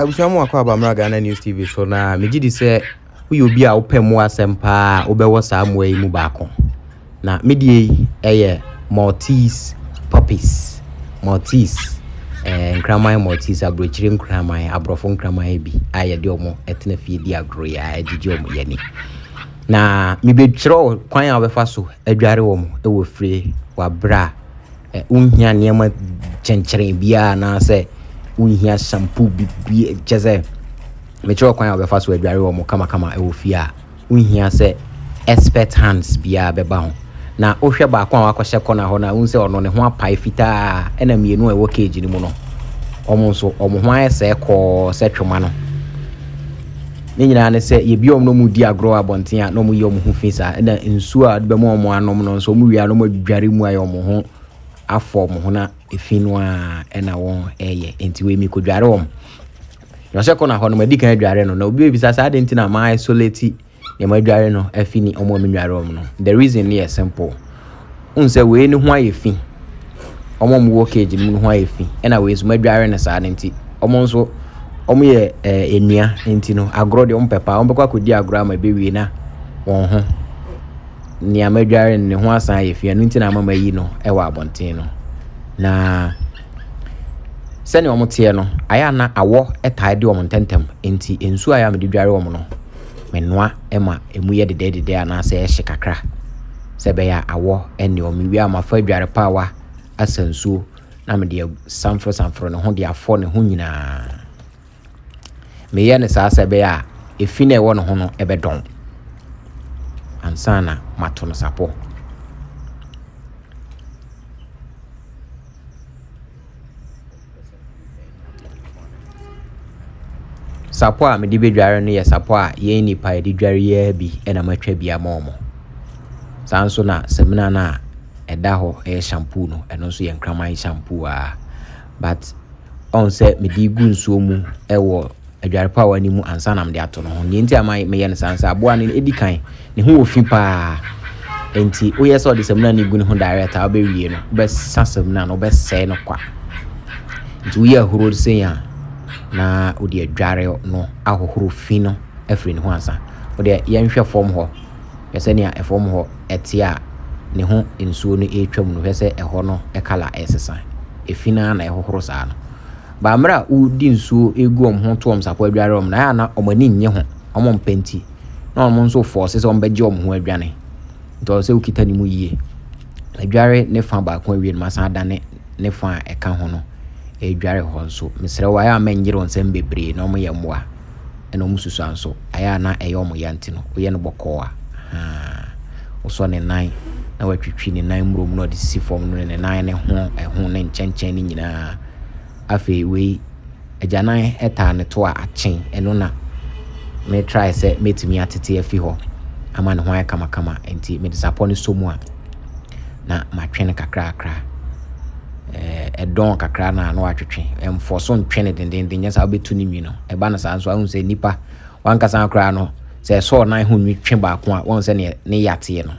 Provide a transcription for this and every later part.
abusuamu akwa abamra Ghana News TV so na megidi se uyobi a opemu asempa obewo saa mo yi mu baako na medie eye Maltese Puppies Maltese nkraman Maltese abrochire nkraman abrofo nkraman bi ayede omo etena fie di agro ya agigi omo yani na mebetro kwan a obefa so adware omo ewo free wa bra unhia niam chencheren bia na se unhia shampoo bi cheze metro kwan obefa so adware omo kama ewo fie a unhia se expert hands bia beba ho na ohwe ba kwa akɔhye kɔna ho na unse ono ne ho apai fitaa ena mienu ewo cage ni mu no omo so omo ho ayese kɔ se twoma no ne nyina ne se ye bi omo no mu di agro abonten a no mu ye omo ho fisa ena nsu a de be mo omo anom no so mu wia no mu dware mu ayo omo ho afɔ omo ho na efinu a ena won eye enti we mi ko dware omo no se kɔna ho no ma di kan dware no na obi bi sa sa de ntina ma isolate ye ma dware no afini omo mi dware omo no the reason is simple unse we ni ho ayefi omo mu wo cage ni ho ayefi ena we so ma dware na sa nti omo so omo ye enua nti no agro de omo pepa omo bekwa kodi agro ma be wi na won ho ni amadware ni ho asan ayefi anu nti na mama yi no e wa abonten no na sene omo tie no aya na awo etai de omo ntentem nti ensu aya me de dware omo no menwa ema emu ye dede ana se ehye kakra se be ya awo ene o mi wi amafa dware pawa asansuo na me de sanfro no ho de afo ne ho nyina me ye ne sa se be ya efi na ewo no ho no ebe don ansana mato no sapo sapo a me di bedware no ye sapo a ye nipa di dware ye bi ena matwa bia momo sanso na semina na eda ho e shampoo no eno so ye nkraman shampoo a but on se me di gu nsuo mu ewo adware pa wani mu ansa na me di ato no ho ni nti amai me ye ne sansa aboa ne edikan ne ho ofi pa enti o ye so de semina ni gu ne ho direct a be wie no be sasemina no be se no kwa nti wo ye horo se ya na odi adware no ahohoro fi no afri ne ho ansa odi yenhwe form ho yese ne a form ho etia ne ho ensuo no etwam no hwese eho no ekala esesa efina na ehohoro saa no ba mra udi nsuo egu om ho to om sapo adware om na na omani nye ho om mpenti na om nso force se om beje om ho adwane to se ukita ni mu yie adware ne fa ba ko awie no masa dane ne fa eka ho no edware ho nso mesre wa ya menjire onsem bebre na omo ye moa ena omo susu anso aya na eye omo yanti no oye no boko a oso ne nan na watwitwi ne nan mrom no de sisi form no ne nan ne ho ne nchenchen ni nyina afi we ajanan eta ne to a achen eno na me try say metimi atete afi ho ama ne ho ay kama enti me disappoint so mu a na matwe ne kakra edon kakra na no atwetwe emfoso ntwene denden nya sa obetu ni mi no eba na sa so ahun se nipa wanka san kra no se so nan hu nwi twe ba ko a won se ne yate no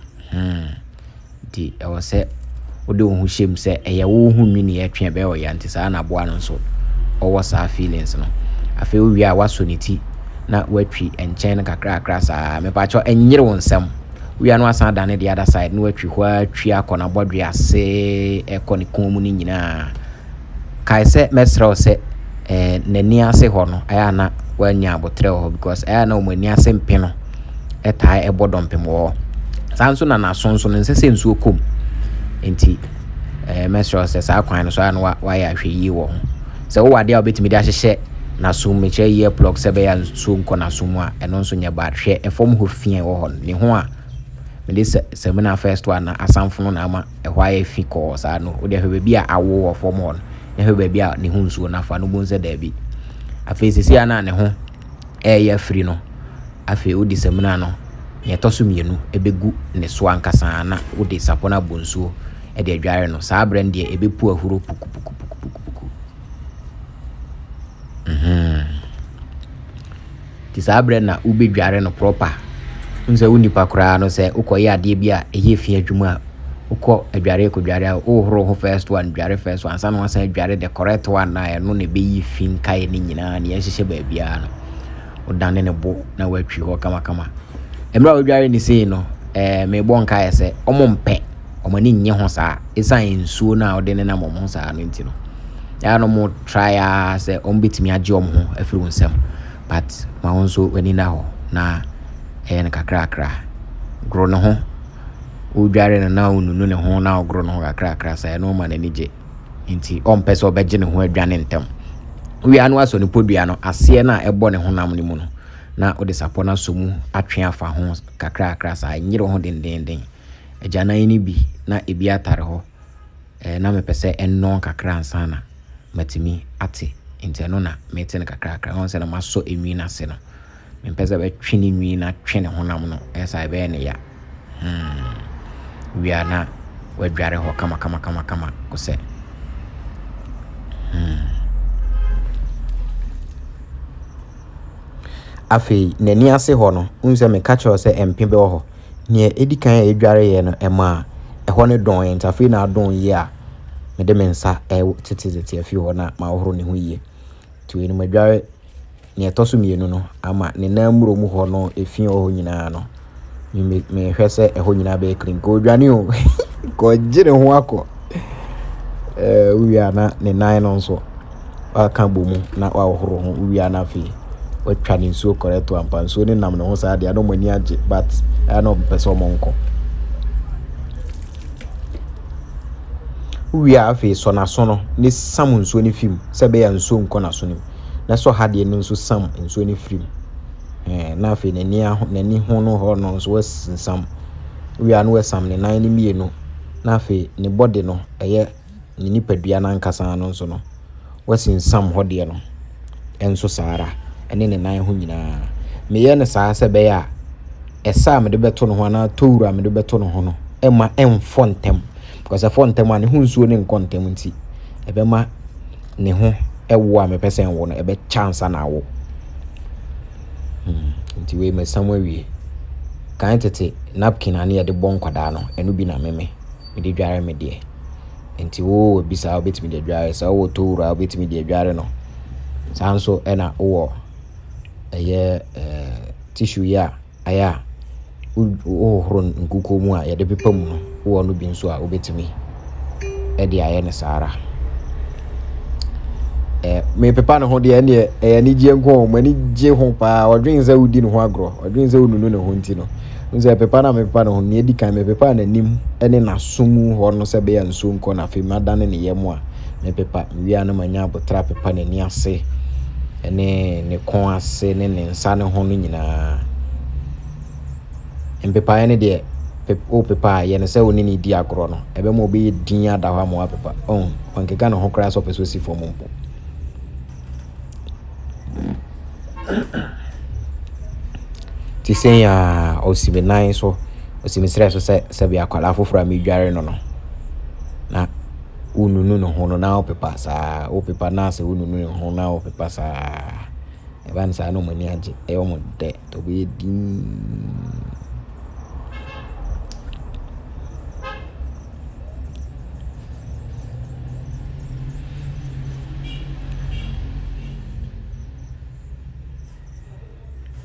di e wo se ode hu shem se eye wo hu nwi ne yatwe be o ya nti sa na boa no so o wo sa feelings no afi o wi a waso ni ti na watwi enchen kakra sa me pa cho enyere won sam we are no asan dane the other side no watwi ho atwi akona bodwe ase ekoni komu ni nyina kai se mesra se nani ase ho no aya na wanya abotre ho because aya na omani ase mpe no etai ebodom pem wo sanso na nasonso no nsese nsuo kom enti mesra se sa kwan no so aya no wa ya hwe yi wo se wo wade a obetimi de ahyehye na so meche ye plug se be ya nsuo nko na so mu a eno nso nya ba hwe efom ho fie wo ho ne ho a me this seminar first one na asamfo na ama ehwa ya fi ko sa no wo de hwe bia awo form on ne hwe bia ne hunsuo na fa no bonse da bi afesisi ana ne ho ya free no afi wo di seminar no ye toso mienu ebegu ne so ankasa na wo de sapona bonsuo e de adware no sa brand de ebepu ahuro puku ti sa brand na ubedware no proper unse unipa kura no se ukoye ade bia eye fi adwuma uko adware ko dware a horo ho first one dware first one san one dware the correct one na no ne be yi fin kai ni nyina ne yehye ba bia no odane ne bo na watwi ho kama kama emra odware ni sei no me bon kai se omompe omani nye ho saa esan nsuo na ode ne na mo saa no ntino ya no mo try say ombetimi age ho afiri wonsam but ma wonso wani na ho na ne kakra gro no ho udware na ununu ne ho na ogro no kakra say no ma na nije nti ompe so obeje ne ho adwane ntem wi anu aso ne podua no ase na ebo ne honam ne mu no na ode sapona so mu atwe afa ho kakra say nyire ho dendenden ejana ni bi na ebi atare ho na mepese enno kakra ansana matimi ate nti no na mete ne kakra ho se na maso enwi na se no mepese be twini nwi na twene honam no esa be ne ya we ana wadware ho kama ko se afi nani ase ho no unse me catch o se empe be ho ne edikan edware ye no ema ho ne don enta afi na don ye a me de mensa tete afi ho na ma horo ne ho ye ti we no madware ne etoso mienu no ama ne na muro mu ho no efi ho nyina no me hwese ho nyina be clean ko dwane o ko jire ho akọ wi ana ne nan no nso aka bomu na wa horo ho wi ana afi watwa ne nsuo correct ampa nsuo ne nam ne ho saa de no mani age but I no person monko wi afi so na so no ne sam nsuo ne fim se be ya nsuo nko na so ne na so ha de no nso sam nsuo ne fim na afi nani ho no ho no so wasinsam wi anu wesam ne nan ne mienu na afi ne body no eye ne nipadua na nkasa no nso no wasinsam ho de no enso saara ene ne nan ho nyina meye ne saa se be ya esa me de beto no ho na towura me de beto no ho no ema emfo ntem because efo ntem ane ho nsuo ne nkontem nti ebe ma ne ho ewo a me pesen wo no ebe chance na wo nti we me samwa wie kan tete napkin ane de bon kwada no enu bi na meme me de dware me de nti wo bisa obetimi de dware sa wo towura obetimi de dware no sanso ena wo eye tissue ya aya horo nkuko mu a ye de pepa mu no wo no bi nso a obetimi e de aye ne sara me pepa no ho de ene ni gye nko mo ni gye ho pa odwen za udi no ho agro odwen za ununu ne ho nti no nze pepa na me pepa no ho ne edi kan me pepa na nim ene na somu ho no se be ya nso nko na fe madane ne yemu a me pepa wi ana manya abotra pepa na ni ase ene ne kon ase ne nsa ne ho no nyina empepa ene de pepa ye ne se woni ni di agro no ebe mo be din ada ho ama pepa onkeka no ho kra so peso si fo mompo ti sen ya osime nan so osime sere so se bia kwala foforo mi dware no na ununu no ho no na pepa sa pepa na se ununu no ho na pepa sa eba nsa no mani age e o mo de to be din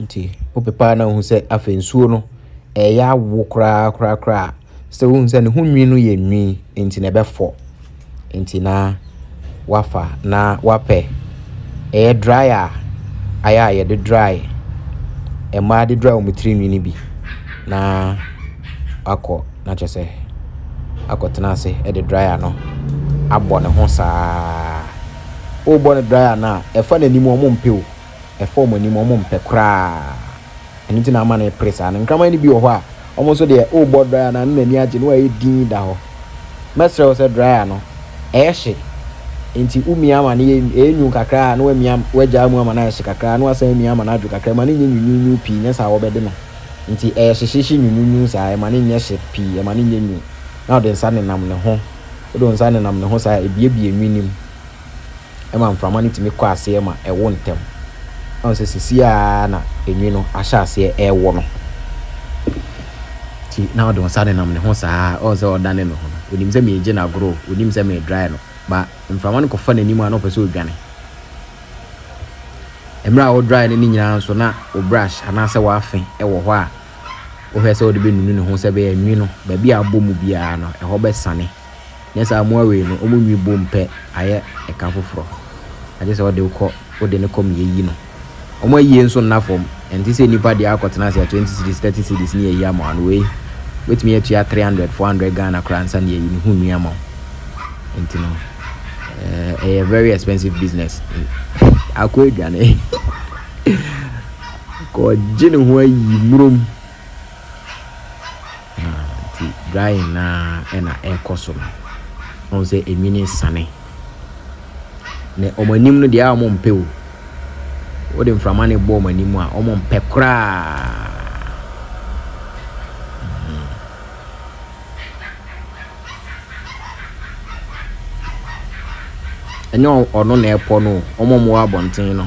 nti pepa na hu se afensuo no ya wo kra se hu se ne hu nwi no ye nwi nti na befo nti na wafa na wape dryer aya ye de dry ma de dry o mutri nwi ni bi na akọ na chese akọtena se de dryer no abọ ne ho saa o bọ ne dryer na efa na nimu o mo mpeo efo mo nimu o mo mpe kra enti na ama na pressa na nkrama ni bi o ho a omo so de o bọ dryer na na ni age no e din da ho mesre o se dryer no ehye enti umi ama na enyu kakra na wamiam waja mu ama na ehye kakra na wasa emi ama na adu kakra ma ni nyunyu pi nya sa wo bede no nti ehye nyunyu sa ma ni nya hye pi ma ni nyu na o de nsa ne nam ne ho o de nsa ne nam ne ho sa ebie nwinim ma mframa ni timi kwa ase ma ewo ntem on se sisia na enwi no ahya ase ewo no nti na ɔde nsa ne nam ne ho saa ɔsɛ ɔdane no ho onim sɛ me gye na grow onim sɛ me dry no ba mframa no kɔfa n'anim a na ɔpɛ sɛ odwane emra a dry ne nyinaa nso na o brush anase wa afen ɛwɔ hɔ a wo hwɛ sɛ ɔde be nunu ne ho sɛ be anwi no ba bi abɔ mu bia no ɛhɔ bɛ sane nyesa mo awe no ɔmo nwi bom pɛ ayɛ ɛka foforo agye sɛ ɔde ukɔ ɔde ne kɔm yeyi no ɔmo ayi nso na fom enti sɛ nipa de akɔtena sɛ 20 cities 30 cities ne yeyi ama no we wetumi atua 300 400 Ghana kransa ne yeyi ne hu nwi ama enti no a very expensive business akɔ adwane ko gene ho ayi murom ti drying na ena ekoso no on say emini sane ne omanim no dia amo mpe o wode mframa ne bo omanim a omo mpe kra enyo ono na epo no omo mo abonten no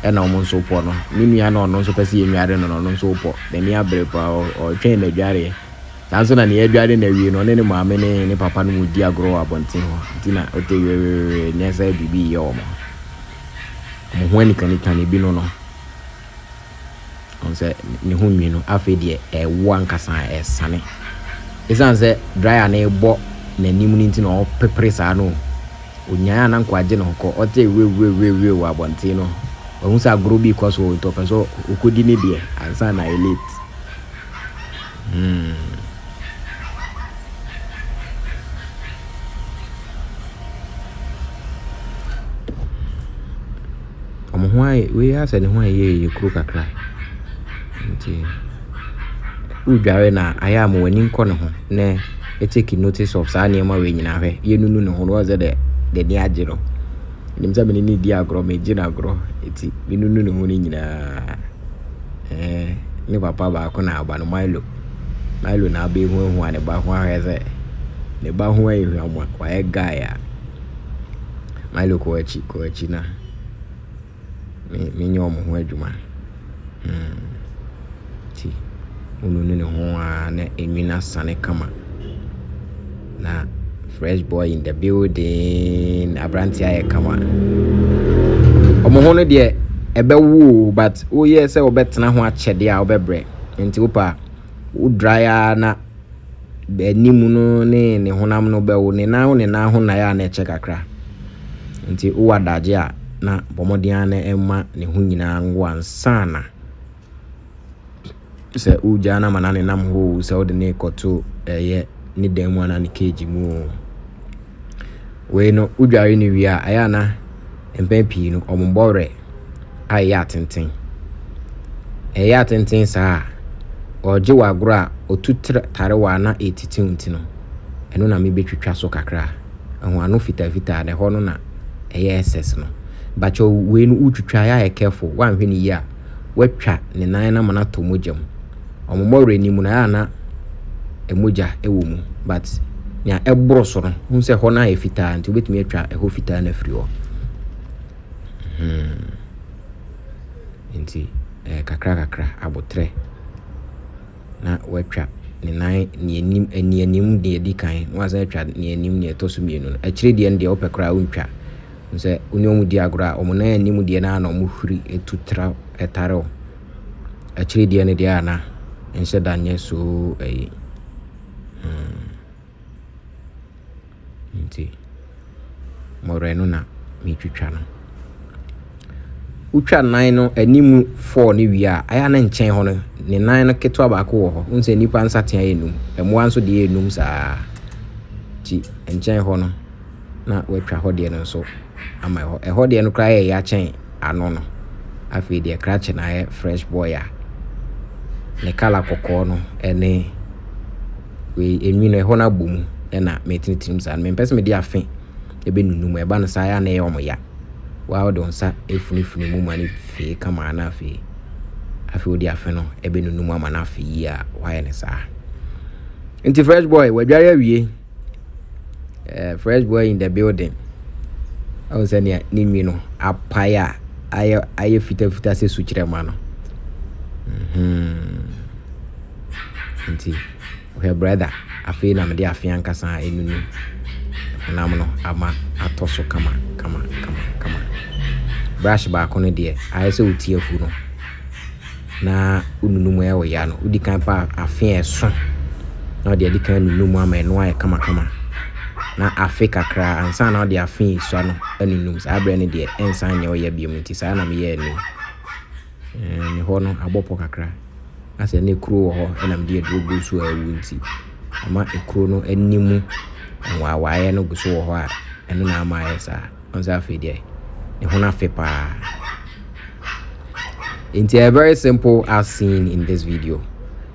ena omo nso po no minua na ono nso pese yenware no no nso po de ni abre pa o twen na dware sanso na ne adware na wie no ne maame ne papa no mudi agro abonten ho ntina otewe nyesa bibi ye omo ho ani kan bi no on se ne ho nwi no afi de ewo ankasa esane esanse dryer na ebo na nim ni ntina o pepere sa no onyaa na nkwaje no ko ote we wa bonte no ohun sa agro bi kwa so to peso okodi ni de ansa na elite omohwan we asa ne ho ye kru kakra nti udware na aya ma wani nko ne ho na take notice of sa ne ma we nyina hwe ye nunu ne ho no ze de ni agiro nim sa me ni di agro me gina agro eti me nunu ne ho ni nyina ni papa ba ko na aba no Milo na abe hu ane ba ho ahwe ze ne ba ho ayi hu amwa kwa e guy a Milo ko achi na me nyo mo ho adwuma ti nunu ne ho a na enwina sane kama na fresh boy in the building abranti aye kama omo ho no de ebe wu but o ye se obetena ho achede a obebre nti upa u dryer na benimu no ne honam no be wo ne na ho na ya na eche kakra nti u wadaje a na bomodian na emma ne ho nyina ngwa nsana se u jana manane nam ho se ode ne koto eye ni demu ana ni keji mu we no udware ni wi a aya na empempi no ombore aya tenten eya tenten sa oje wagro a otutre tarewa na etitinti no eno na me betwitwa so kakra ho ano fita ne ho no na eya ss no bacho we no utwitwa ya careful wan hwe ni ya watwa ne nan na mana to mojam ombore ni mu na ya na emoja ewo mu but nya ebro so no hu se ho na efita nti obetumi atwa eho fita na firi ho nti kakra abotre na watwa ne nan ne anim de edi kan wa za atwa ne anim ne to so mienu no akire de nde opekra untwa nse onyomu di agora omo na anim de na na omo huri etutra etaro akire de ne de ana ense danye so nti moreno na mitwitwa no utwa nan no animu 4 ne wi a aya na nchen ho no ne nan no ketwa ba ko wo ho unse nipa nsaten enum emo anso de enum saa ti nchen ho no na watwa ho de no so ama ho ho de no kra ya chen ano no afi de krache na fresh boy a ne kala kokko no ene we enwi no ho na bomu ena metinitim sa me pese me dia afen ebe nunu mu eba no sa ya na ye omo ya wa do nsa efunifuni mu mani fe kama na fe afi odi afen no ebe nunu mu ama na fe ya wa ye ne sa nti fresh boy wadware awie fresh boy in the building I was any nimi no apaya aye fita se suchire ma no nti her brother afei na me de afei ankasa enunu nam no ama atoso kama brush ba ko ne de aye se utie fu no na ununu mu e wo ya no udi kan pa afei eso na de di kan nunu mu ama no aye kama na afei kakra ansa na de afei so no anunum sa abre ne de ensa nya wo ya biom nti sa na me ye ni ni ho no abopo kakra ase ne kuro ho na me de drogu so awu nti ama ekuro no animu waye no guso ho a eno na ama yesa onza afei de ne ho na fe pa. It's a very simple as seen in this video.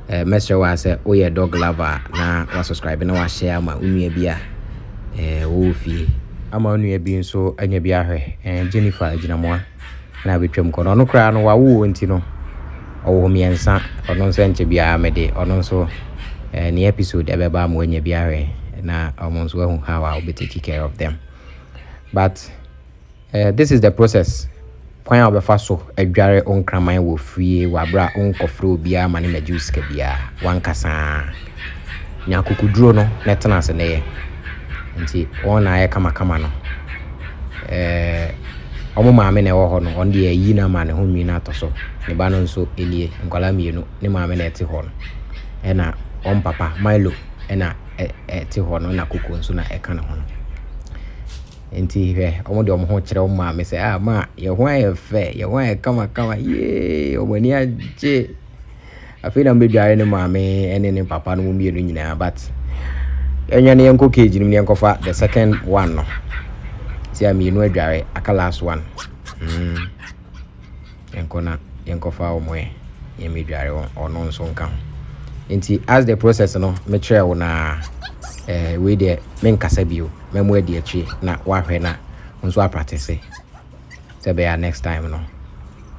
Mr. was a dog lover na wa subscribe na wa share ma unua bia wo fi ama unua bi nso anya bia hwe Jennifer Ginamwa na betwam kono no kra no wa wo nti no owo miensa ono nso enche bia mede ono nso ni episode ebeba ma anya bia hwe na omo nso hu how I will be taking care of them. But this is the process. Kwan a obefa so adware onkraman wo fie wabra onkofro bia ma ne majuice ka bia wankasa nya kokuduro no netena se ne nti ona aye kama no omo maame na ewo ho no on de yi na ma ne ho nwi na atoso ne ba no nso elie nkwala mienu ne maame na ete ho no na on papa Milo na ete ho no na koko nso na eka ne ho no enti he omo de omo ho kire omo maame se ma ye ho aye fe ye ho aye kama ye omo ni aje afi na mbedware ne maame ene ne papa no mienu nyina but enya ne enko cage ni enkofa the second one no ti amienu adware aka last one enkofa omo ye medware ono nso nka enti as the process no me kire wo na we de men kasa bio memo adi achi na wahwe na nso a practice se be next time no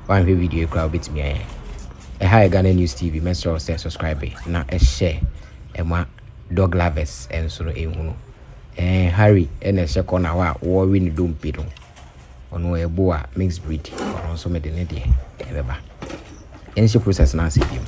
one video crowd bit me hi Ghanaian News TV menstrual say subscribe na share ma dog lovers enso ehunu Harry ene she corner wa wo win dompi no ono ebo a mixed breed ono so me de ne de ebeba enso process na asibim.